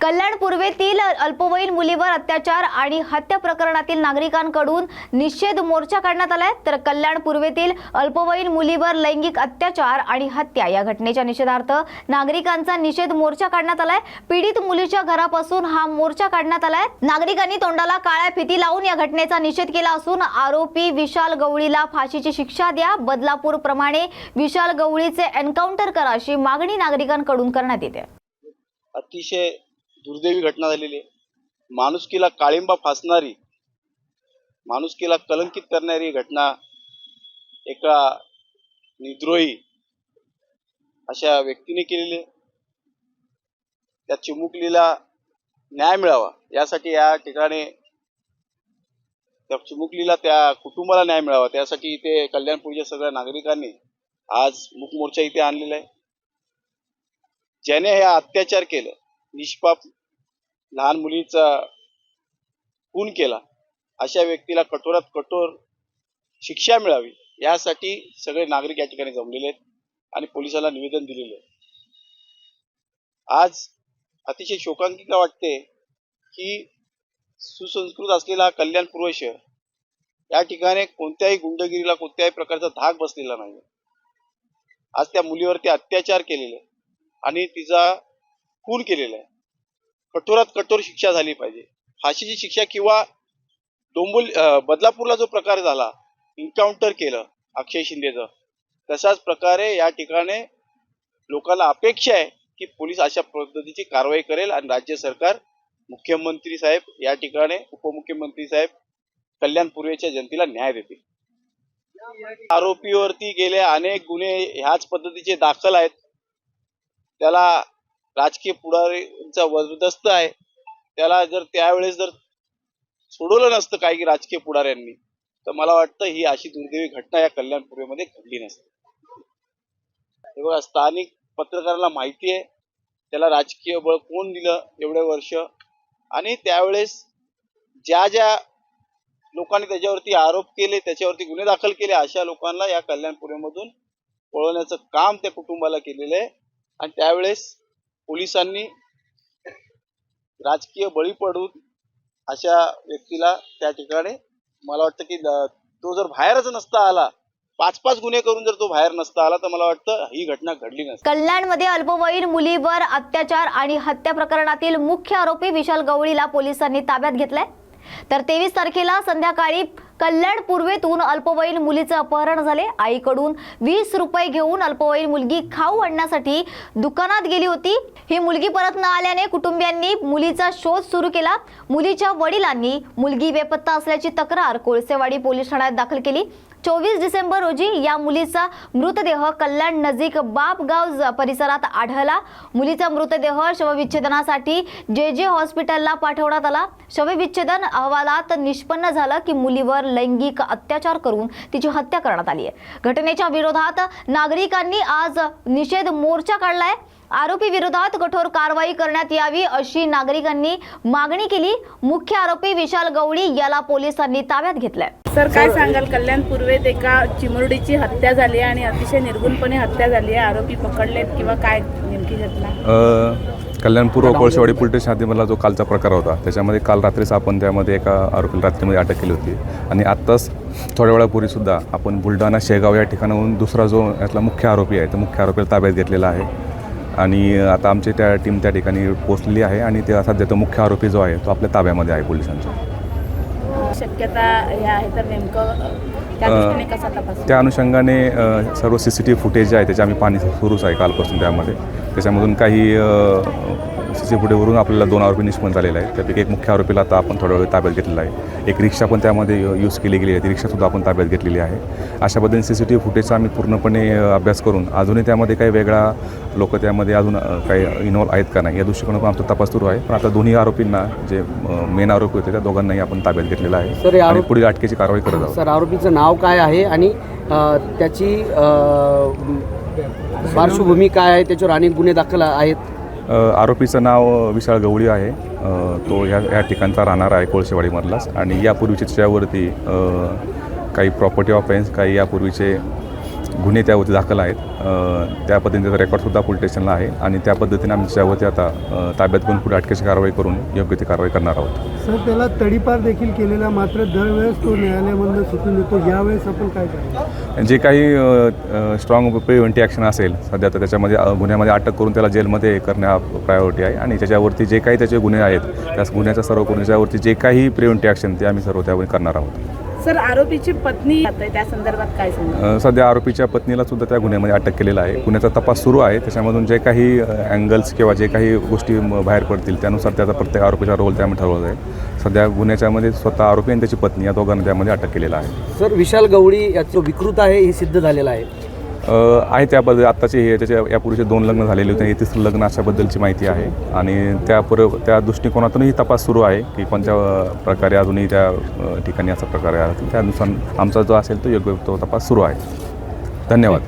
कल्याण पूर्वेतील अल्पवयीन मुलीवर अत्याचार आणि हत्या प्रकरणातील नागरिकांकडून निषेध मोर्चा काढण्यात आलाय। तर कल्याण पूर्वेतील अल्पवयीन मुलीवर लैंगिक अत्याचार आणि हत्या या घटनेच्या निषेधार्थ नागरिकांचा निषेध मोर्चा काढण्यात आलाय। पीडित मुलीच्या घरापासून हा मोर्चा काढण्यात आलाय। नागरिकांनी तोंडाला काळ्या फिती लावून या घटनेचा निषेध केला असून आरोपी विशाल गवळीला फाशीची शिक्षा द्या, बदलापूर प्रमाणे विशाल गवळीचे एन्काउंटर करा अशी मागणी नागरिकांकडून करण्यात येते। अतिशय दुर्दैवी घटना झालेली आहे। माणुसकीला काळिंबा फासणारी, माणुसकीला कलंकित करणारी घटना एका निद्रोही अशा व्यक्तीने केलेली आहे। त्या चिमुकलीला न्याय मिळावा यासाठी या ठिकाणी त्या चिमुकलीला, त्या कुटुंबाला न्याय मिळावा त्यासाठी इथे कल्याणपूरच्या सगळ्या नागरिकांनी आज मूक मोर्चा इथे आणलेला आहे। ज्याने हे अत्याचार केलं, निष्पाप लहान मुलीचा खून केला, अशा व्यक्तीला कठोरात कठोर शिक्षा मिळावी यासाठी सगळे नागरिक या ठिकाणी जमलेले आहेत आणि पोलिसांना निवेदन दिलेले आहे। आज अतिशय शोकांतिका वाटते की सुसंस्कृत असलेला कल्याण पूर्व शहर या ठिकाणी कोणत्याही गुंडगिरीला, कोणत्याही प्रकारचा धाक बसलेला नाही। आज त्या मुलीवरती अत्याचार केलेले आणि तिचा खून केलेला आहे। कठोरात कठोर शिक्षा झाली पाहिजे, फाशीची शिक्षा किंवा बदलापूरला जो प्रकार झाला, एन्काउंटर केलं अक्षय शिंदेचं, तशाच प्रकारे या ठिकाणी लोकांना अपेक्षा आहे की पोलीस अशा पद्धतीची कारवाई करेल आणि राज्य सरकार, मुख्यमंत्री साहेब या ठिकाणी, उपमुख्यमंत्री साहेब कल्याण पूर्वेच्या जनतेला न्याय देतील। आरोपीवरती गेले अनेक गुन्हे ह्याच पद्धतीचे दाखल आहेत। त्याला राजकीय पुढाऱ्यांचा जबरदस्त आहे। त्याला जर त्यावेळेस जर सोडवलं नसतं काही राजकीय पुढाऱ्यांनी, तर मला वाटतं ही अशी दुर्दैवी घटना या कल्याण पूर्वेमध्ये घडली नसते। हे बघा, स्थानिक पत्रकाराला माहिती आहे त्याला राजकीय बळ कोण दिलं एवढे वर्ष, आणि त्यावेळेस ज्या ज्या लोकांनी त्याच्यावरती आरोप केले, त्याच्यावरती गुन्हे दाखल केले, अशा लोकांना या कल्याण पूर्वेमधून पळवण्याचं काम त्या कुटुंबाला केलेलं आहे। आणि त्यावेळेस पोलिसांनी राजकीय बळी पडून अशा व्यक्तीला त्या ठिकाणी, मला वाटतं की तो जर बाहेरच नसता आला, 5-5 गुन्हे करून जर तो बाहेर नसता आला, तर मला वाटतं ही घटना घडली नसती। कल्याणमध्ये अल्पवयीन मुलीवर अत्याचार आणि हत्या प्रकरणातील मुख्य आरोपी विशाल गवळीला पोलिसांनी ताब्यात घेतलाय। तर 23 तारखेला संध्याकाळी कल्याण पूर्वेतून अल्पवयीन मुलीचे अपहरण झाले। आईकडून 20 रुपये घेऊन अल्पवयीन मुलगी खाऊ आणण्यासाठी दुकानात गेली होती। ही मुलगी परत न आल्याने कुटुंबियांनी मुलीचा शोध सुरू केला। मुलीच्या वडिलांनी मुलगी बेपत्ता असल्याची तक्रार कोळसेवाडी पोलीस ठाण्यात दाखल केली। 24 डिसेंबर रोजी या मुलीचा मृतदेह कल्याण नजीक बापगाव परिसरात आढळला। मुलीचा मृतदेह शवविच्छेदनासाठी जे हॉस्पिटलला पाठवण्यात आला। शवविच्छेदन अहवालात निष्पन्न झालं की मुलीवर लैंगिक अत्याचार करून तिची हत्या करण्यात आली आहे। घटनेच्या विरोधात नागरिकांनी आज निषेध मोर्चा काढलाय। आरोपी विरोधात कठोर कारवाई करण्यात यावी अशी नागरिकांनी मागणी केली। मुख्य आरोपी विशाल गवळी याला पोलिसांनी ताब्यात घेतलंय। सर, काय सांगाल? कल्याण पूर्वेत एका चिमुरडीची हत्या झाली आणि अतिशय निर्गुणपणे हत्या झाली आहे। आरोपी पकडलेत किंवा काय नेमकी घटना? कल्याण पूर्व कोळसेवाडी पोलीस स्टेशन हद्दीमधला जो कालचा प्रकार होता, त्याच्यामध्ये काल रात्रीच आपण त्यामध्ये एका आरोपीला रात्रीमध्ये अटक केली होती। आणि आत्ताच थोड्या वेळापूर्वीसुद्धा आपण बुलढाणा शेगाव या ठिकाणाहून दुसरा जो यातला मुख्य आरोपी आहे, तो मुख्य आरोपीला ताब्यात घेतलेला आहे। आणि आता आमची टीम त्या ठिकाणी पोहोचलेली आहे आणि ते सध्या तो मुख्य आरोपी जो आहे तो आपल्या ताब्यामध्ये आहे पोलिसांच्या। शक्यता हे आहे तर नेमकं त्या दृष्टीने कसा तपास? त्या अनुषंगाने सर्व CCTV फुटेज जे आहे त्याचे आम्ही पाहणी सुरूच आहे कालपासून। त्याच्यामधून काही CCTV फुटेजवरून आपल्याला 2 आरोपी निष्पन्न झालेले आहेत। त्यापैकी एक मुख्य आरोपीला आता आपण थोड्या वेळ ताब्यात घेतलेला आहे। एक रिक्षा पण त्यामध्ये यूज केली गेली आहे, ती रिक्षासुद्धा आपण ताब्यात घेतलेली आहे। अशा पद्धतीने CCTV फुटेजचा आम्ही पूर्णपणे अभ्यास करून अजूनही त्यामध्ये काही वेगळा लोक त्यामध्ये अजून काही इन्व्हॉल्व आहेत का नाही या दृष्टिकोनातून आमचा तपास सुरू आहे। पण आता दोन्ही आरोपींना, जे मेन आरोपी होते त्या दोघांनाही आपण ताब्यात घेतलेला आहे आणि पुढील अटकेची कारवाई करत आहोत। सर, आरोपीचं नाव काय आहे आणि त्याची पार्श्वभूमी काय आहे, त्याच्यावर अनेक गुन्हे दाखल आहेत? आरोपीचं नाव विशाल गवळी आहे। तो या ठिकाणचा राहणार आहे कोळसेवाडीमधलाच, आणि यापूर्वीचे त्याच्यावरती काही प्रॉपर्टी ऑफेन्स, काही यापूर्वीचे गुन्हे त्यावरती दाखल आहेत. त्या पद्धतीचा रेकॉर्डसुद्धा पोलीस स्टेशनला आहे आणि त्या पद्धतीने आम्ही त्यावरती आता ताब्यात घेऊन पुढे अटकेची कारवाई करून योग्य ती कारवाई करणार आहोत. सर, त्याला तडीपार देखील केलेला, मात्र दरवेळेस तो न्यायालयामधून सुटून देतो. यावेळेस आपण काय करणार? जे काही स्ट्रॉंग प्रिव्हेंटिव्ह ॲक्शन असेल सध्या तर त्याच्यामध्ये गुन्ह्यामध्ये अटक करून त्याला जेलमध्ये करणे हा प्रायोरिटी आहे आणि त्याच्यावरती जे काही त्याचे गुन्हे आहेत त्या गुन्ह्याचा सर्व गुन्ह्याच्यावरती जे काही प्रिव्हेंटिव्ह ॲक्शन ते आम्ही सर्व त्यावर करणार आहोत. सर, आरोपीची पत्नी त्या संदर्भात काय सांगा? सध्या आरोपीच्या पत्नीला सुद्धा त्या गुन्ह्यामध्ये अटक केलेला आहे. गुन्ह्याचा तपास सुरू आहे. त्याच्यामधून जे काही अँगल्स किंवा जे काही गोष्टी बाहेर पडतील त्यानुसार त्याचा प्रत्येक आरोपीचा रोल त्यामध्ये ठरवला जाईल. सध्या गुन्ह्याच्यामध्ये स्वतः आरोपी आणि त्याची पत्नी या दोघांना त्यामध्ये अटक केलेला आहे. सर, विशाल गवळी याचं विकृत आहे हे सिद्ध झालेलं आहे. आहे त्याबद्दल आत्ताचे हे त्याच्या यापूर्वीचे 2 लग्न झालेले होते. हे तिसरं लग्न अशाबद्दलची माहिती आहे आणि त्या दृष्टिकोनातूनही तपास सुरू आहे की कोणत्या प्रकारे अजूनही त्या ठिकाणी असा प्रकारे आहे. त्यानुसार आमचा जो असेल तो योग्य तो तपास सुरू आहे. धन्यवाद.